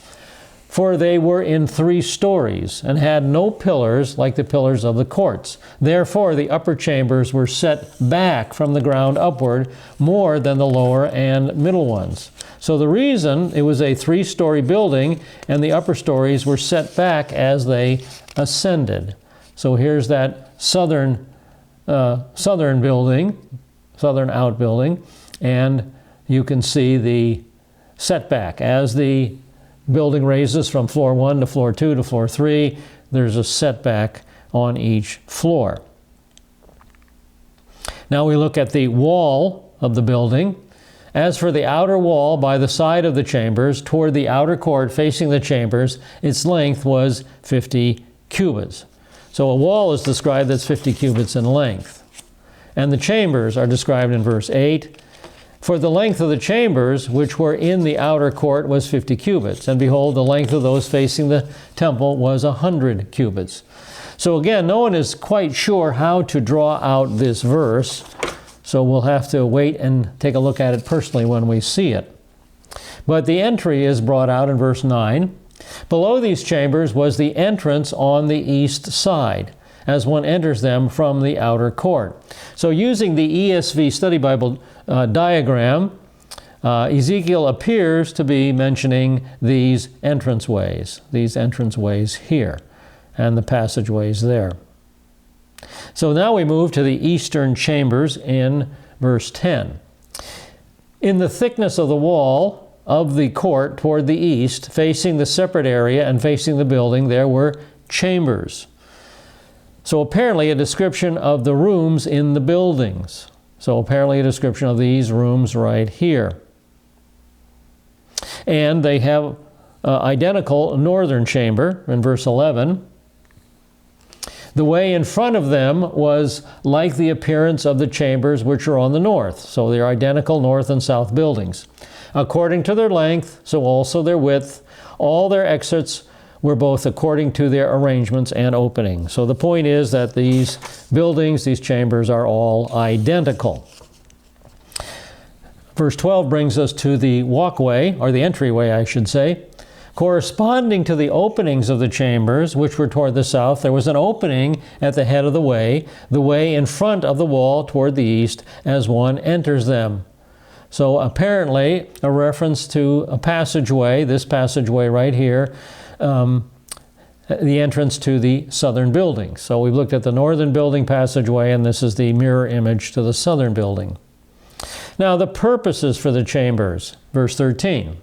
For they were in 3 stories and had no pillars like the pillars of the courts. Therefore, the upper chambers were set back from the ground upward more than the lower and middle ones. So the reason it was a 3-story building and the upper stories were set back as they ascended. So here's that southern building, southern outbuilding, and you can see the setback as the building raises from floor 1 to floor 2 to floor 3. There's a setback on each floor. Now we look at the wall of the building. As for the outer wall by the side of the chambers toward the outer court facing the chambers, its length was 50 cubits. So a wall is described that's 50 cubits in length. And the chambers are described in verse 8. For the length of the chambers which were in the outer court was 50 cubits. And behold, the length of those facing the temple was 100 cubits. So again, no one is quite sure how to draw out this verse. So we'll have to wait and take a look at it personally when we see it. But the entry is brought out in verse 9. Below these chambers was the entrance on the east side, as one enters them from the outer court. So using the ESV Study Bible diagram, Ezekiel appears to be mentioning these entranceways here, and the passageways there. So now we move to the eastern chambers in verse 10. In the thickness of the wall of the court toward the east, facing the separate area and facing the building, there were chambers. So apparently a description of the rooms in the buildings. So apparently a description of these rooms right here. And they have identical northern chamber in verse 11. The way in front of them was like the appearance of the chambers which are on the north. So they're identical north and south buildings. According to their length, so also their width, all their exits were both according to their arrangements and openings. So the point is that these buildings, these chambers, are all identical. Verse 12 brings us to the walkway, or the entryway, I should say. Corresponding to the openings of the chambers, which were toward the south, there was an opening at the head of the way in front of the wall toward the east, as one enters them. So apparently, a reference to a passageway, this passageway right here, the entrance to the southern building. So we've looked at the northern building passageway, and this is the mirror image to the southern building. Now, the purposes for the chambers, verse 13.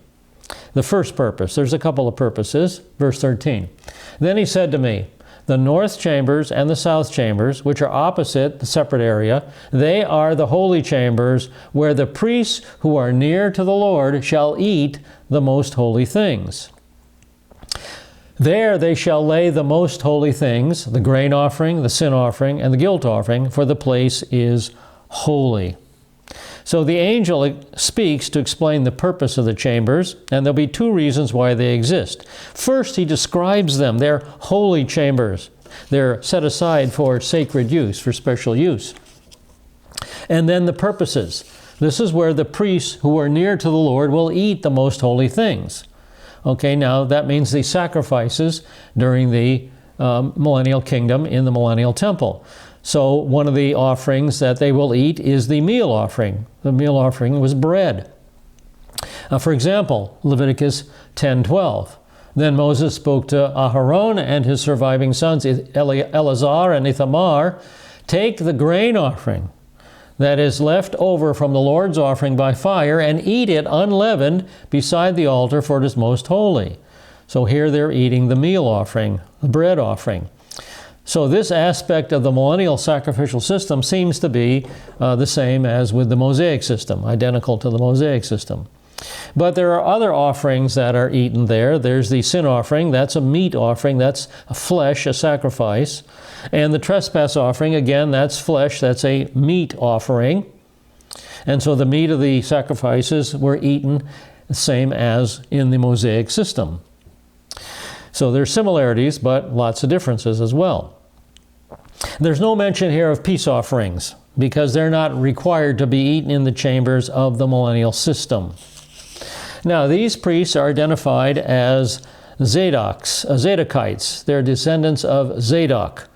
The first purpose, there's a couple of purposes, verse 13. Then he said to me, the north chambers and the south chambers, which are opposite the separate area, they are the holy chambers where the priests who are near to the Lord shall eat the most holy things. There they shall lay the most holy things, the grain offering, the sin offering, and the guilt offering, for the place is holy. So the angel speaks to explain the purpose of the chambers, and there'll be two reasons why they exist. First, he describes them. They're holy chambers. They're set aside for sacred use, for special use. And then the purposes. This is where the priests who are near to the Lord will eat the most holy things. Okay, now that means the sacrifices during the millennial kingdom in the millennial temple. So one of the offerings that they will eat is the meal offering. The meal offering was bread. For example, Leviticus 10:12. Then Moses spoke to Aharon and his surviving sons, Eleazar and Ithamar, take the grain offering that is left over from the Lord's offering by fire and eat it unleavened beside the altar, for it is most holy. So here they're eating the meal offering, the bread offering. So this aspect of the millennial sacrificial system seems to be the same as with the Mosaic system, identical to the Mosaic system. But there are other offerings that are eaten there. There's the sin offering, that's a meat offering, that's a flesh, a sacrifice. And the trespass offering, again, that's flesh, that's a meat offering. And so the meat of the sacrifices were eaten the same as in the Mosaic system. So there's similarities, but lots of differences as well. There's no mention here of peace offerings because they're not required to be eaten in the chambers of the millennial system. Now, these priests are identified as Zadokites. They're descendants of Zadok.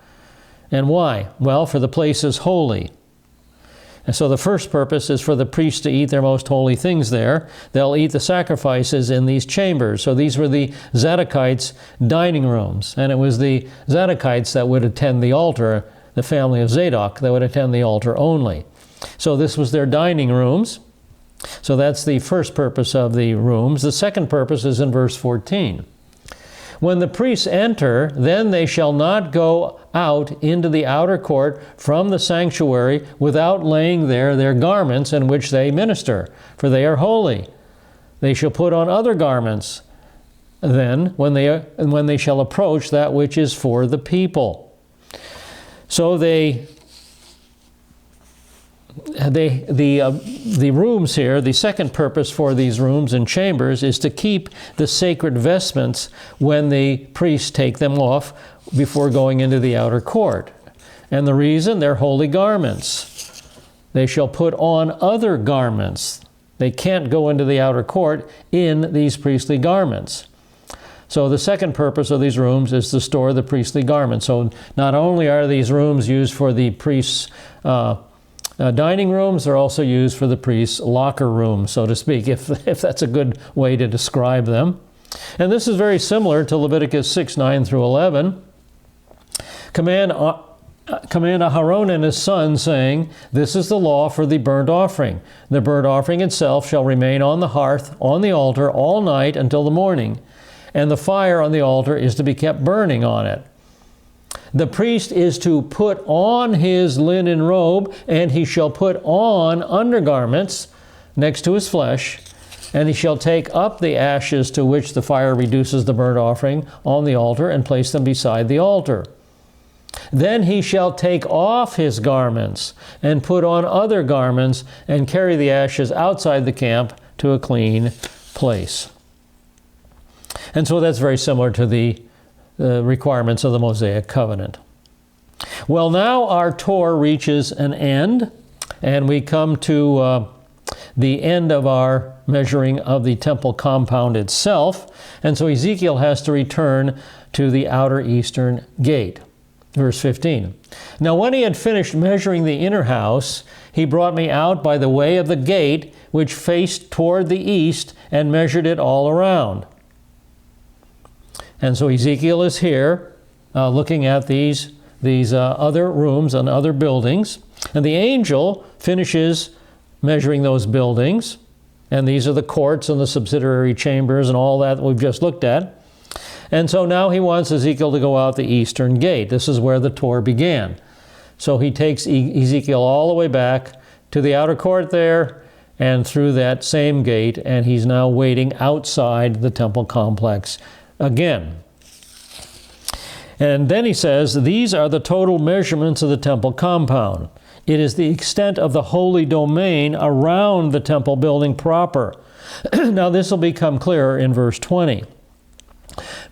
And why? Well, for the place is holy. And so the first purpose is for the priests to eat their most holy things there. They'll eat the sacrifices in these chambers. So these were the Zadokites' dining rooms. And it was the Zadokites that would attend the altar, the family of Zadok, that would attend the altar only. So this was their dining rooms. So that's the first purpose of the rooms. The second purpose is in verse 14. When the priests enter, then they shall not go out into the outer court from the sanctuary without laying there their garments in which they minister, for they are holy. They shall put on other garments then when they shall approach that which is for the people. So the rooms here, the second purpose for these rooms and chambers is to keep the sacred vestments when the priests take them off before going into the outer court. And the reason, they're holy garments. They shall put on other garments. They can't go into the outer court in these priestly garments. So the second purpose of these rooms is to store the priestly garments. So not only are these rooms used for the priests' dining rooms, are also used for the priest's locker room, so to speak, if that's a good way to describe them. And this is very similar to Leviticus 6:9 through 11. Command Aharon and his son, saying, this is the law for the burnt offering. The burnt offering itself shall remain on the hearth, on the altar, all night until the morning, and the fire on the altar is to be kept burning on it. The priest is to put on his linen robe, and he shall put on undergarments next to his flesh, And he shall take up the ashes to which the fire reduces the burnt offering on the altar and place them beside the altar. Then he shall take off his garments and put on other garments and carry the ashes outside the camp to a clean place. And so that's very similar to the requirements of the Mosaic covenant. Well, now our tour reaches an end, and we come to the end of our measuring of the temple compound itself. And so Ezekiel has to return to the outer eastern gate. Verse 15. Now when he had finished measuring the inner house, he brought me out by the way of the gate which faced toward the east and measured it all around. And so Ezekiel is here looking at these other rooms and other buildings. And the angel finishes measuring those buildings. And these are the courts and the subsidiary chambers and all that we've just looked at. And so now he wants Ezekiel to go out the eastern gate. This is where the tour began. So he takes Ezekiel all the way back to the outer court there and through that same gate, and he's now waiting outside the temple complex again. And then he says, these are the total measurements of the temple compound. It is the extent of the holy domain around the temple building proper. Now this will become clearer in verse 20.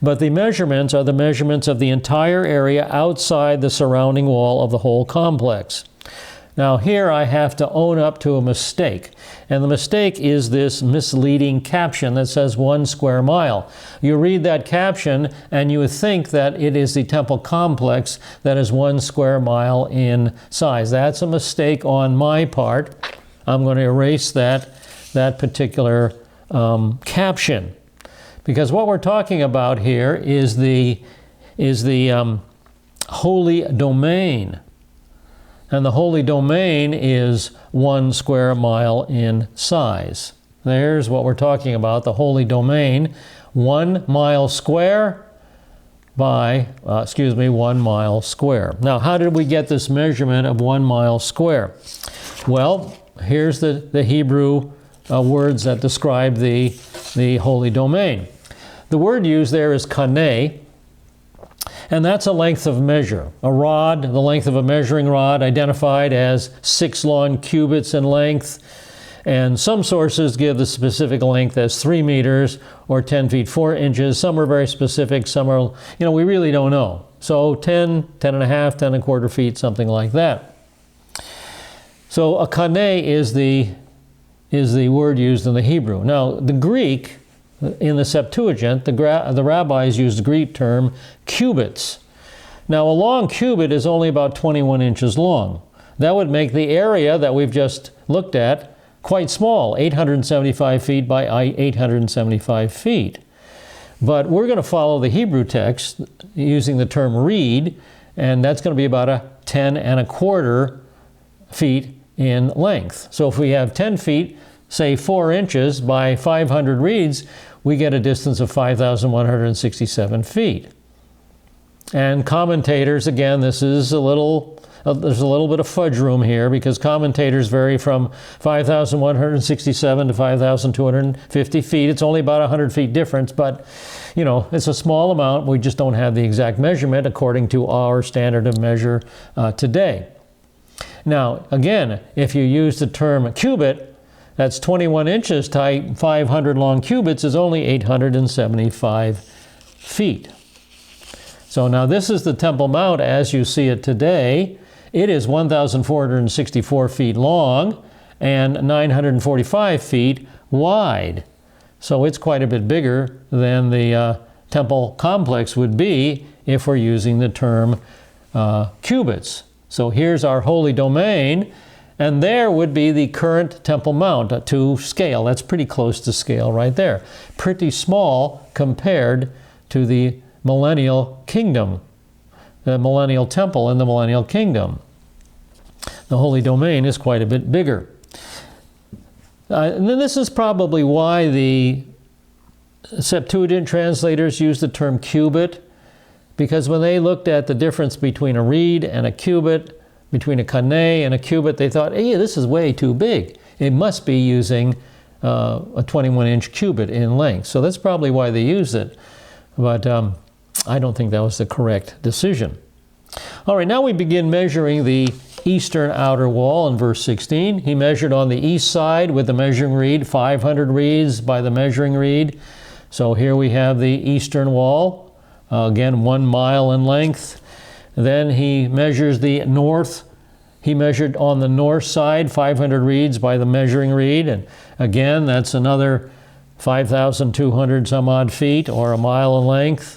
But the measurements are the measurements of the entire area outside the surrounding wall of the whole complex. Now here I have to own up to a mistake. And the mistake is this misleading caption that says 1 square mile. You read that caption and you would think that it is the temple complex that is 1 square mile in size. That's a mistake on my part. I'm going to erase that particular caption. Because what we're talking about here is the holy domain. And the holy domain is 1 square mile in size. There's what we're talking about, the holy domain, 1 mile square by, 1 mile square. Now, how did we get this measurement of 1 mile square? Well, here's the Hebrew words that describe the holy domain. The word used there is kaneh, and that's a length of measure. A rod, the length of a measuring rod, identified as 6 long cubits in length, and some sources give the specific length as 3 meters or 10 feet 4 inches. Some are very specific, some are, we really don't know. So 10, 10 and a half, 10 and a quarter feet, something like that. So a kaneh is the word used in the Hebrew. Now, the Greek, in the Septuagint, the rabbis used the Greek term cubits. Now, a long cubit is only about 21 inches long. That would make the area that we've just looked at quite small, 875 feet by 875 feet. But we're going to follow the Hebrew text using the term reed, and that's going to be about a 10 and a quarter feet in length. So if we have 10 feet, say 4 inches by 500 reeds, we get a distance of 5,167 feet. And commentators, again, this is there's a little bit of fudge room here because commentators vary from 5,167 to 5,250 feet. It's only about 100 feet difference, but it's a small amount. We just don't have the exact measurement according to our standard of measure today. Now, again, if you use the term cubit, that's 21 inches tight, 500 long cubits is only 875 feet. So now this is the Temple Mount as you see it today. It is 1,464 feet long and 945 feet wide. So it's quite a bit bigger than the temple complex would be if we're using the term cubits. So here's our holy domain. And there would be the current Temple Mount to scale. That's pretty close to scale right there. Pretty small compared to the millennial kingdom, the millennial temple in the millennial kingdom. The holy domain is quite a bit bigger. And then this is probably why the Septuagint translators use the term cubit, because when they looked at the difference between a reed and a cubit, between a kaneh and a cubit, they thought, hey, this is way too big. It must be using a 21-inch cubit in length. So that's probably why they used it. But I don't think that was the correct decision. All right, now we begin measuring the eastern outer wall in verse 16. He measured on the east side with the measuring reed, 500 reeds by the measuring reed. So here we have the eastern wall, again 1 mile in length. Then he measures the north. He measured on the north side 500 reeds by the measuring reed, and again that's another 5,200 some odd feet, or a mile in length.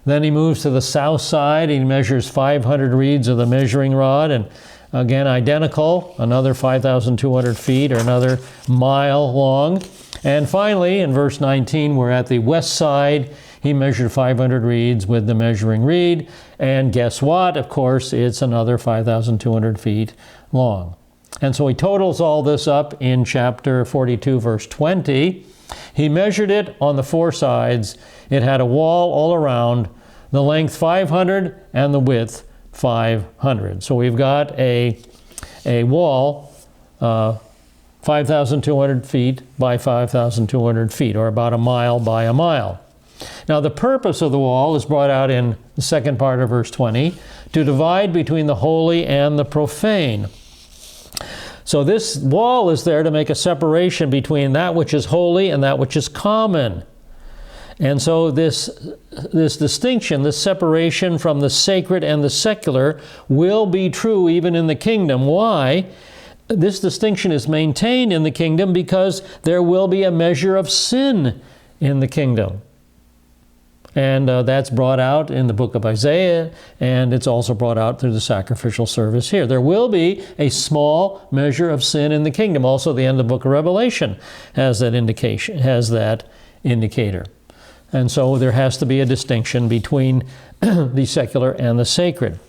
Then he moves to the south side. He measures 500 reeds of the measuring rod, and again identical, another 5,200 feet, or another mile long. And finally, in verse 19, we're at the west side. He measured 500 reeds with the measuring reed, and guess what? Of course, it's another 5,200 feet long. And so he totals all this up in chapter 42, verse 20. He measured it on the 4 sides. It had a wall all around, the length 500 and the width 500. So we've got a wall 5,200 feet by 5,200 feet, or about a mile by a mile. Now the purpose of the wall is brought out in the second part of verse 20, to divide between the holy and the profane. So this wall is there to make a separation between that which is holy and that which is common. And so this distinction, this separation from the sacred and the secular, will be true even in the kingdom. Why? This distinction is maintained in the kingdom because there will be a measure of sin in the kingdom. And that's brought out in the book of Isaiah, and it's also brought out through the sacrificial service here. There will be a small measure of sin in the kingdom. Also, the end of the book of Revelation has that indication, has that indicator. And so there has to be a distinction between the secular and the sacred.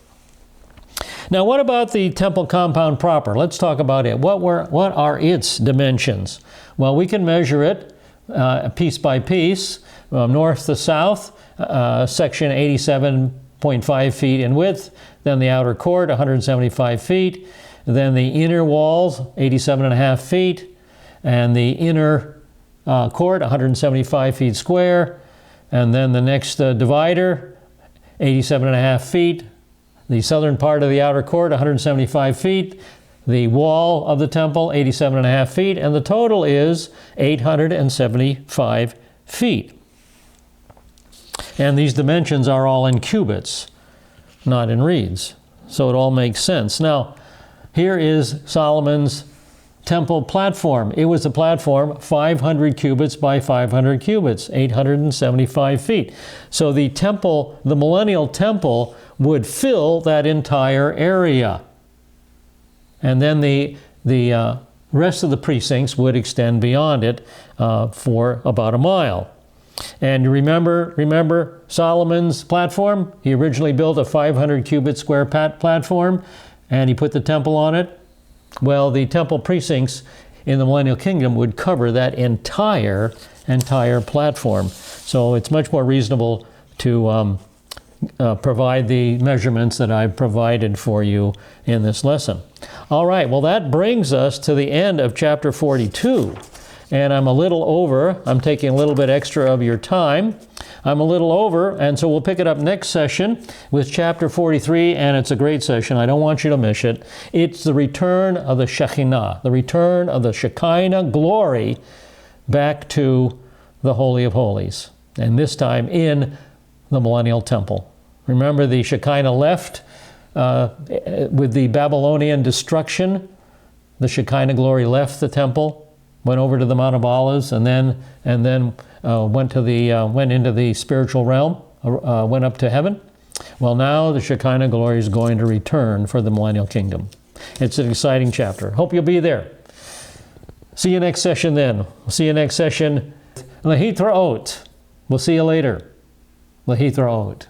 Now, what about the temple compound proper? Let's talk about it. What are its dimensions? Well, we can measure it piece by piece. North to south, section 87.5 feet in width, then the outer court 175 feet, then the inner walls 87.5 feet, and the inner court 175 feet square, and then the next divider 87.5 feet, the southern part of the outer court 175 feet, the wall of the temple 87.5 feet, and the total is 875 feet. And these dimensions are all in cubits, not in reeds. So it all makes sense. Now, here is Solomon's temple platform. It was a platform 500 cubits by 500 cubits, 875 feet. So the temple, the millennial temple, would fill that entire area. And then the rest of the precincts would extend beyond it for about a mile. And remember Solomon's platform? He originally built a 500 cubit square platform, and he put the temple on it. Well, the temple precincts in the millennial kingdom would cover that entire platform. So it's much more reasonable to provide the measurements that I've provided for you in this lesson. All right, well, that brings us to the end of chapter 42. And I'm a little over. I'm taking a little bit extra of your time. I'm a little over, and so we'll pick it up next session with chapter 43, and it's a great session. I don't want you to miss it. It's the return of the Shekinah, the return of the Shekinah glory back to the Holy of Holies, and this time in the millennial temple. Remember, the Shekinah left with the Babylonian destruction. The Shekinah glory left the temple, went over to the Mount of Olives, and then went into the spiritual realm, went up to heaven. Well, now the Shekinah glory is going to return for the millennial kingdom. It's an exciting chapter. Hope you'll be there. See you next session then. We'll see you next session. Lehitraot. We'll see you later. Lehitraot.